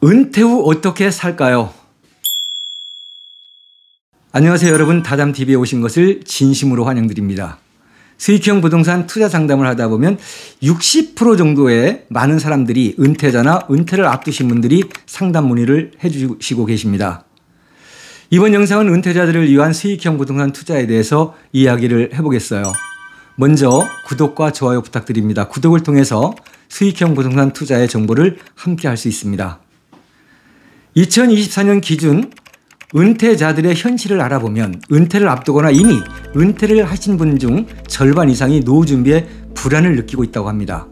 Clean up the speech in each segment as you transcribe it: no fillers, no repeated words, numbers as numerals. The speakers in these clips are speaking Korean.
은퇴 후 어떻게 살까요? 안녕하세요 여러분, 다담TV에 오신 것을 진심으로 환영드립니다. 수익형 부동산 투자 상담을 하다 보면 60% 정도의 많은 사람들이 은퇴자나 은퇴를 앞두신 분들이 상담 문의를 해주시고 계십니다. 이번 영상은 은퇴자들을 위한 수익형 부동산 투자에 대해서 이야기를 해보겠어요. 먼저 구독과 좋아요 부탁드립니다. 구독을 통해서 수익형 부동산 투자의 정보를 함께 할 수 있습니다. 2024년 기준 은퇴자들의 현실을 알아보면 은퇴를 앞두거나 이미 은퇴를 하신 분 중 절반 이상이 노후 준비에 불안을 느끼고 있다고 합니다.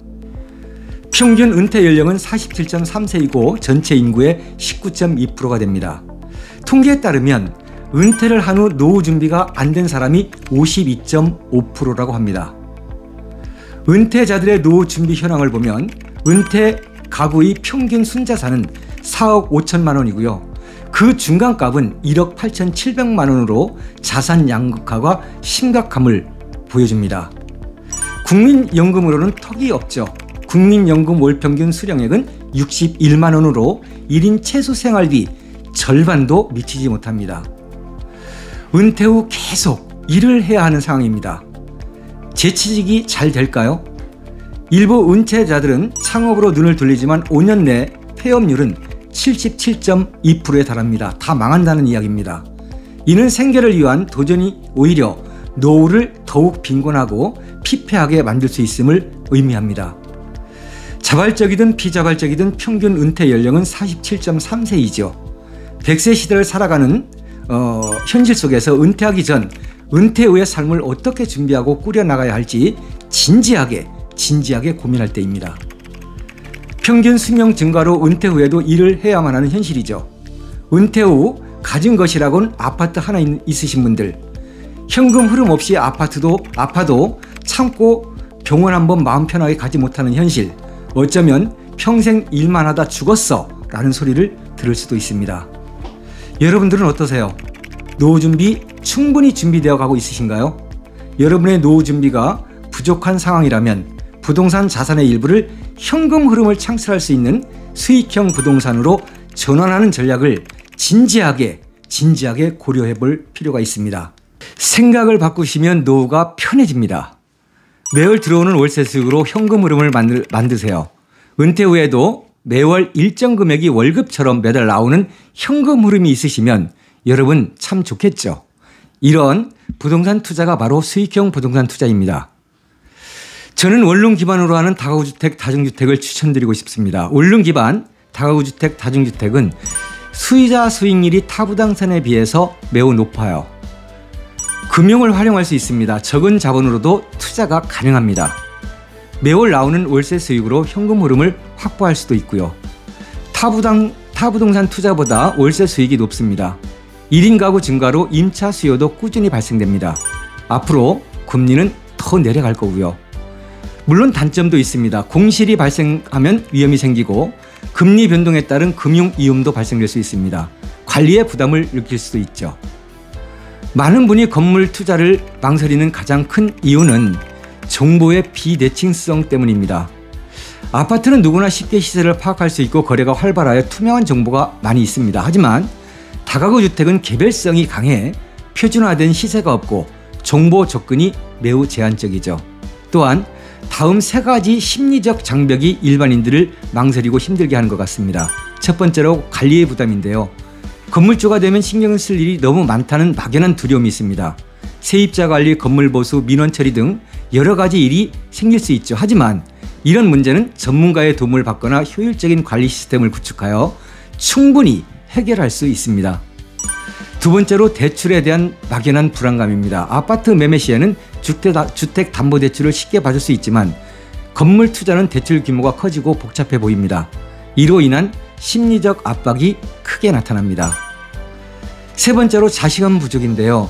평균 은퇴 연령은 47.3세이고 전체 인구의 19.2%가 됩니다. 통계에 따르면 은퇴를 한 후 노후 준비가 안 된 사람이 52.5%라고 합니다. 은퇴자들의 노후 준비 현황을 보면 은퇴 가구의 평균 순자산은 4억 5천만 원이고요. 그 중간값은 1억 8,700만 원으로 자산 양극화가 심각함을 보여줍니다. 국민연금으로는 턱이 없죠. 국민연금 월평균 수령액은 61만 원으로 1인 최소 생활비 절반도 미치지 못합니다. 은퇴 후 계속 일을 해야 하는 상황입니다. 재취직이 잘 될까요? 일부 은퇴자들은 창업으로 눈을 돌리지만 5년 내 폐업률은 77.2%에 달합니다. 다 망한다는 이야기입니다. 이는 생계를 위한 도전이 오히려 노후를 더욱 빈곤하고 피폐하게 만들 수 있음을 의미합니다. 자발적이든 비자발적이든 평균 은퇴 연령은 47.3세이죠. 100세 시대를 살아가는 현실 속에서 은퇴하기 전 은퇴 후의 삶을 어떻게 준비하고 꾸려나가야 할지 진지하게 고민할 때입니다. 평균 수명 증가로 은퇴 후에도 일을 해야만 하는 현실이죠. 은퇴 후 가진 것이라곤 아파트 하나 있으신 분들, 현금 흐름 없이 아파도 참고 병원 한번 마음 편하게 가지 못하는 현실, 어쩌면 평생 일만 하다 죽었어 라는 소리를 들을 수도 있습니다. 여러분들은 어떠세요? 노후 준비 충분히 준비되어 가고 있으신가요? 여러분의 노후 준비가 부족한 상황이라면 부동산 자산의 일부를 현금 흐름을 창출할 수 있는 수익형 부동산으로 전환하는 전략을 진지하게 고려해 볼 필요가 있습니다. 생각을 바꾸시면 노후가 편해집니다. 매월 들어오는 월세 수익으로 현금 흐름을 만드세요. 은퇴 후에도 매월 일정 금액이 월급처럼 매달 나오는 현금 흐름이 있으시면 여러분 참 좋겠죠. 이런 부동산 투자가 바로 수익형 부동산 투자입니다. 저는 원룸 기반으로 하는 다가구주택, 다중주택을 추천드리고 싶습니다. 원룸 기반 다가구주택, 다중주택은 수의자 수익률이 타 부동산에 비해서 매우 높아요. 금융을 활용할 수 있습니다. 적은 자본으로도 투자가 가능합니다. 매월 나오는 월세 수익으로 현금 흐름을 확보할 수도 있고요. 타 부동산 투자보다 월세 수익이 높습니다. 1인 가구 증가로 임차 수요도 꾸준히 발생됩니다. 앞으로 금리는 더 내려갈 거고요. 물론 단점도 있습니다. 공실이 발생하면 위험이 생기고 금리 변동에 따른 금융 위험도 발생될 수 있습니다. 관리에 부담을 느낄 수도 있죠. 많은 분이 건물 투자를 망설이는 가장 큰 이유는 정보의 비대칭성 때문입니다. 아파트는 누구나 쉽게 시세를 파악할 수 있고 거래가 활발하여 투명한 정보가 많이 있습니다. 하지만 다가구 주택은 개별성이 강해 표준화된 시세가 없고 정보 접근이 매우 제한적이죠. 또한 다음 세 가지 심리적 장벽이 일반인들을 망설이고 힘들게 하는 것 같습니다. 첫 번째로 관리의 부담인데요. 건물주가 되면 신경 쓸 일이 너무 많다는 막연한 두려움이 있습니다. 세입자 관리, 건물 보수, 민원 처리 등 여러 가지 일이 생길 수 있죠. 하지만 이런 문제는 전문가의 도움을 받거나 효율적인 관리 시스템을 구축하여 충분히 해결할 수 있습니다. 두 번째로 대출에 대한 막연한 불안감입니다. 아파트 매매 시에는 주택담보대출을 쉽게 받을 수 있지만 건물 투자는 대출 규모가 커지고 복잡해 보입니다. 이로 인한 심리적 압박이 크게 나타납니다. 세 번째로 자신감 부족인데요.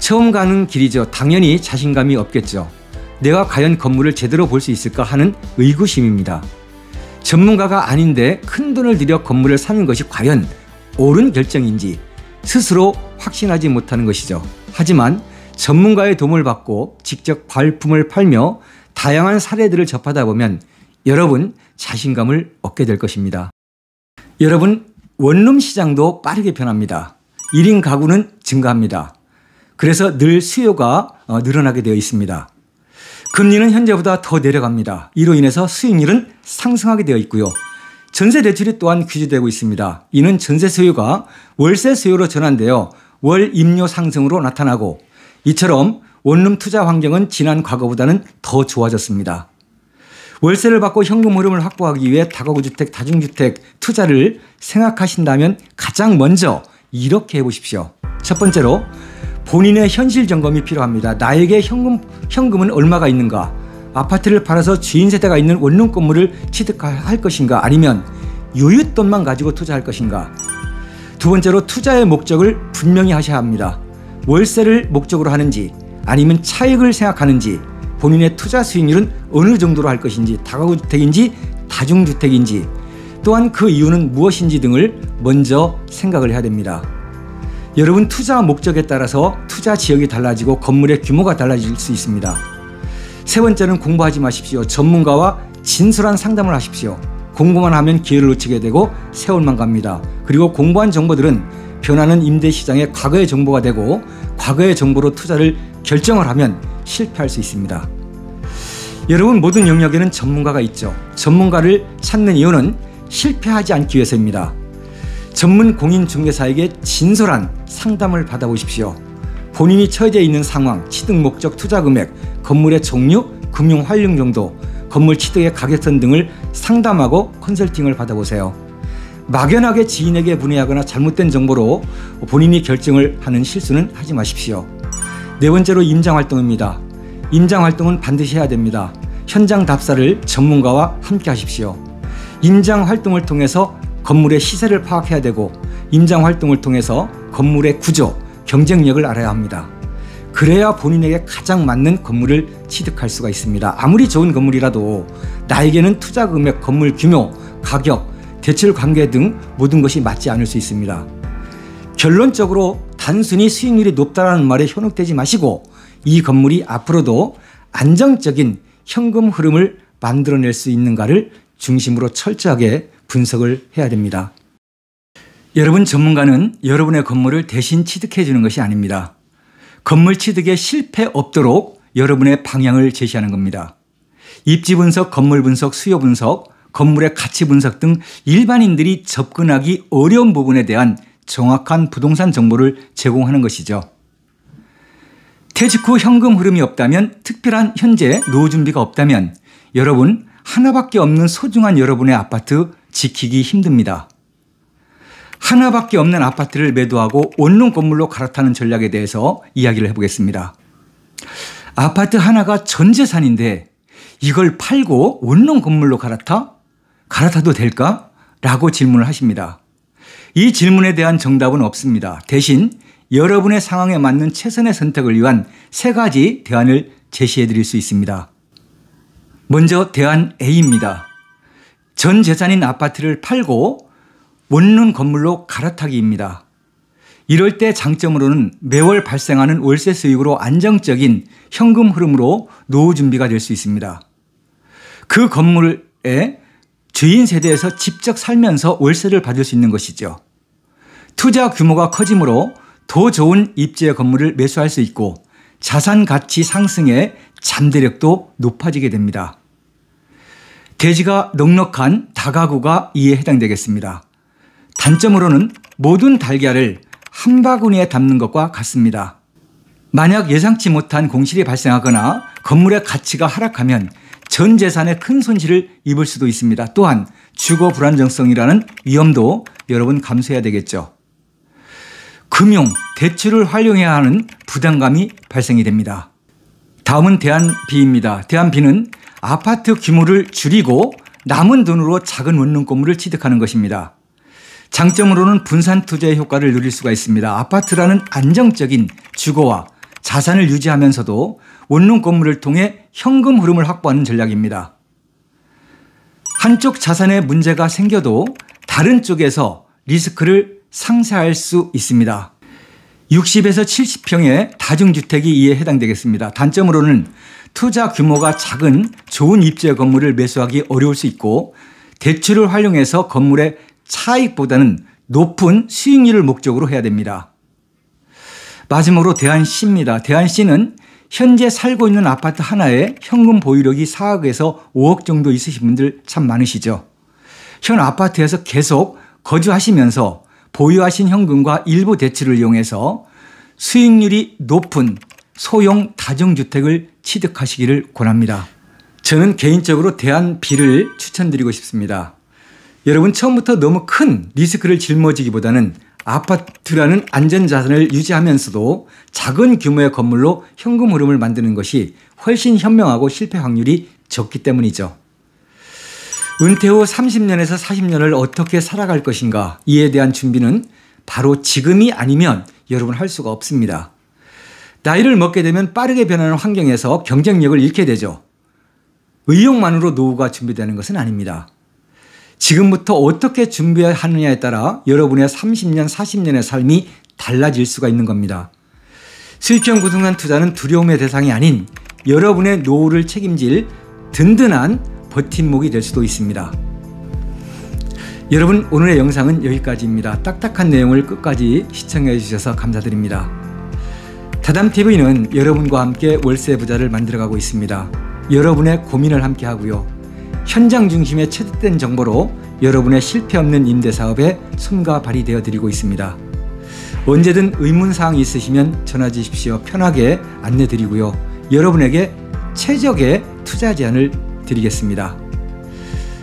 처음 가는 길이죠. 당연히 자신감이 없겠죠. 내가 과연 건물을 제대로 볼 수 있을까 하는 의구심입니다. 전문가가 아닌데 큰돈을 들여 건물을 사는 것이 과연 옳은 결정인지 스스로 확신하지 못하는 것이죠. 하지만 전문가의 도움을 받고 직접 발품을 팔며 다양한 사례들을 접하다 보면 여러분 자신감을 얻게 될 것입니다. 여러분, 원룸 시장도 빠르게 변합니다. 1인 가구는 증가합니다. 그래서 늘 수요가 늘어나게 되어 있습니다. 금리는 현재보다 더 내려갑니다. 이로 인해서 수익률은 상승하게 되어 있고요. 전세 대출이 또한 규제되고 있습니다. 이는 전세 수요가 월세 수요로 전환되어 월 임료 상승으로 나타나고, 이처럼 원룸 투자 환경은 지난 과거보다는 더 좋아졌습니다. 월세를 받고 현금 흐름을 확보하기 위해 다가구 주택, 다중주택 투자를 생각하신다면 가장 먼저 이렇게 해보십시오. 첫 번째로 본인의 현실 점검이 필요합니다. 나에게 현금은 얼마가 있는가? 아파트를 팔아서 주인 세대가 있는 원룸 건물을 취득할 것인가? 아니면 여윳돈만 가지고 투자할 것인가? 두 번째로 투자의 목적을 분명히 하셔야 합니다. 월세를 목적으로 하는지 아니면 차익을 생각하는지, 본인의 투자 수익률은 어느 정도로 할 것인지, 다가구 주택인지 다중주택인지, 또한 그 이유는 무엇인지 등을 먼저 생각을 해야 됩니다. 여러분, 투자 목적에 따라서 투자 지역이 달라지고 건물의 규모가 달라질 수 있습니다. 세 번째는 공부하지 마십시오. 전문가와 진솔한 상담을 하십시오. 공부만 하면 기회를 놓치게 되고 세월만 갑니다. 그리고 공부한 정보들은 변하는 임대시장의 과거의 정보가 되고, 과거의 정보로 투자를 결정을 하면 실패할 수 있습니다. 여러분, 모든 영역에는 전문가가 있죠. 전문가를 찾는 이유는 실패하지 않기 위해서입니다. 전문 공인중개사에게 진솔한 상담을 받아보십시오. 본인이 처해져 있는 상황, 취득 목적, 투자 금액, 건물의 종류, 금융 활용 정도, 건물 취득의 가격선 등을 상담하고 컨설팅을 받아보세요. 막연하게 지인에게 문의하거나 잘못된 정보로 본인이 결정을 하는 실수는 하지 마십시오. 네 번째로 임장활동입니다. 임장활동은 반드시 해야 됩니다. 현장 답사를 전문가와 함께 하십시오. 임장활동을 통해서 건물의 시세를 파악해야 되고, 임장활동을 통해서 건물의 구조, 경쟁력을 알아야 합니다. 그래야 본인에게 가장 맞는 건물을 취득할 수가 있습니다. 아무리 좋은 건물이라도 나에게는 투자 금액, 건물 규모, 가격, 대출 관계 등 모든 것이 맞지 않을 수 있습니다. 결론적으로 단순히 수익률이 높다는 말에 현혹되지 마시고, 이 건물이 앞으로도 안정적인 현금 흐름을 만들어낼 수 있는가를 중심으로 철저하게 분석을 해야 됩니다. 여러분, 전문가는 여러분의 건물을 대신 취득해 주는 것이 아닙니다. 건물 취득에 실패 없도록 여러분의 방향을 제시하는 겁니다. 입지 분석, 건물 분석, 수요 분석, 건물의 가치 분석 등 일반인들이 접근하기 어려운 부분에 대한 정확한 부동산 정보를 제공하는 것이죠. 퇴직 후 현금 흐름이 없다면, 특별한 현재 노후 준비가 없다면 여러분, 하나밖에 없는 소중한 여러분의 아파트 지키기 힘듭니다. 하나밖에 없는 아파트를 매도하고 원룸 건물로 갈아타는 전략에 대해서 이야기를 해보겠습니다. 아파트 하나가 전 재산인데 이걸 팔고 원룸 건물로 갈아타도 될까? 라고 질문을 하십니다. 이 질문에 대한 정답은 없습니다. 대신 여러분의 상황에 맞는 최선의 선택을 위한 세 가지 대안을 제시해 드릴 수 있습니다. 먼저 대안 A입니다. 전 재산인 아파트를 팔고 원룸 건물로 갈아타기입니다. 이럴 때 장점으로는 매월 발생하는 월세 수익으로 안정적인 현금 흐름으로 노후 준비가 될 수 있습니다. 그 건물의 주인 세대에서 직접 살면서 월세를 받을 수 있는 것이죠. 투자 규모가 커지므로 더 좋은 입지의 건물을 매수할 수 있고, 자산 가치 상승의 잠재력도 높아지게 됩니다. 대지가 넉넉한 다가구가 이에 해당되겠습니다. 단점으로는 모든 달걀을 한 바구니에 담는 것과 같습니다. 만약 예상치 못한 공실이 발생하거나 건물의 가치가 하락하면 전 재산에 큰 손실을 입을 수도 있습니다. 또한 주거 불안정성이라는 위험도 여러분 감수해야 되겠죠. 금융, 대출을 활용해야 하는 부담감이 발생이 됩니다. 다음은 대안 B입니다. 대안 B는 아파트 규모를 줄이고 남은 돈으로 작은 원룸 건물을 취득하는 것입니다. 장점으로는 분산 투자의 효과를 누릴 수가 있습니다. 아파트라는 안정적인 주거와 자산을 유지하면서도 원룸 건물을 통해 현금 흐름을 확보하는 전략입니다. 한쪽 자산에 문제가 생겨도 다른 쪽에서 리스크를 상쇄할 수 있습니다. 60에서 70평의 다중주택이 이에 해당되겠습니다. 단점으로는 투자 규모가 작은 좋은 입지의 건물을 매수하기 어려울 수 있고, 대출을 활용해서 건물의 차익보다는 높은 수익률을 목적으로 해야 됩니다. 마지막으로 대한C입니다. 대한C는 현재 살고 있는 아파트 하나에 현금 보유력이 4억에서 5억 정도 있으신 분들 참 많으시죠. 현 아파트에서 계속 거주하시면서 보유하신 현금과 일부 대출을 이용해서 수익률이 높은 소형 다중주택을 취득하시기를 권합니다. 저는 개인적으로 대한B를 추천드리고 싶습니다. 여러분, 처음부터 너무 큰 리스크를 짊어지기보다는 아파트라는 안전자산을 유지하면서도 작은 규모의 건물로 현금 흐름을 만드는 것이 훨씬 현명하고 실패 확률이 적기 때문이죠. 은퇴 후 30년에서 40년을 어떻게 살아갈 것인가, 이에 대한 준비는 바로 지금이 아니면 여러분 할 수가 없습니다. 나이를 먹게 되면 빠르게 변하는 환경에서 경쟁력을 잃게 되죠. 의욕만으로 노후가 준비되는 것은 아닙니다. 지금부터 어떻게 준비하느냐에 따라 여러분의 30년, 40년의 삶이 달라질 수가 있는 겁니다. 수익형 부동산 투자는 두려움의 대상이 아닌 여러분의 노후를 책임질 든든한 버팀목이 될 수도 있습니다. 여러분, 오늘의 영상은 여기까지입니다. 딱딱한 내용을 끝까지 시청해 주셔서 감사드립니다. 다담TV는 여러분과 함께 월세 부자를 만들어가고 있습니다. 여러분의 고민을 함께 하고요. 현장 중심의 채택된 정보로 여러분의 실패 없는 임대사업에 손과 발이 되어 드리고 있습니다. 언제든 의문사항이 있으시면 전화 주십시오. 편하게 안내 드리고요. 여러분에게 최적의 투자 제안을 드리겠습니다.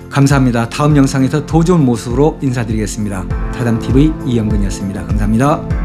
감사합니다. 다음 영상에서 더 좋은 모습으로 인사드리겠습니다. 다담TV 이영근이었습니다. 감사합니다.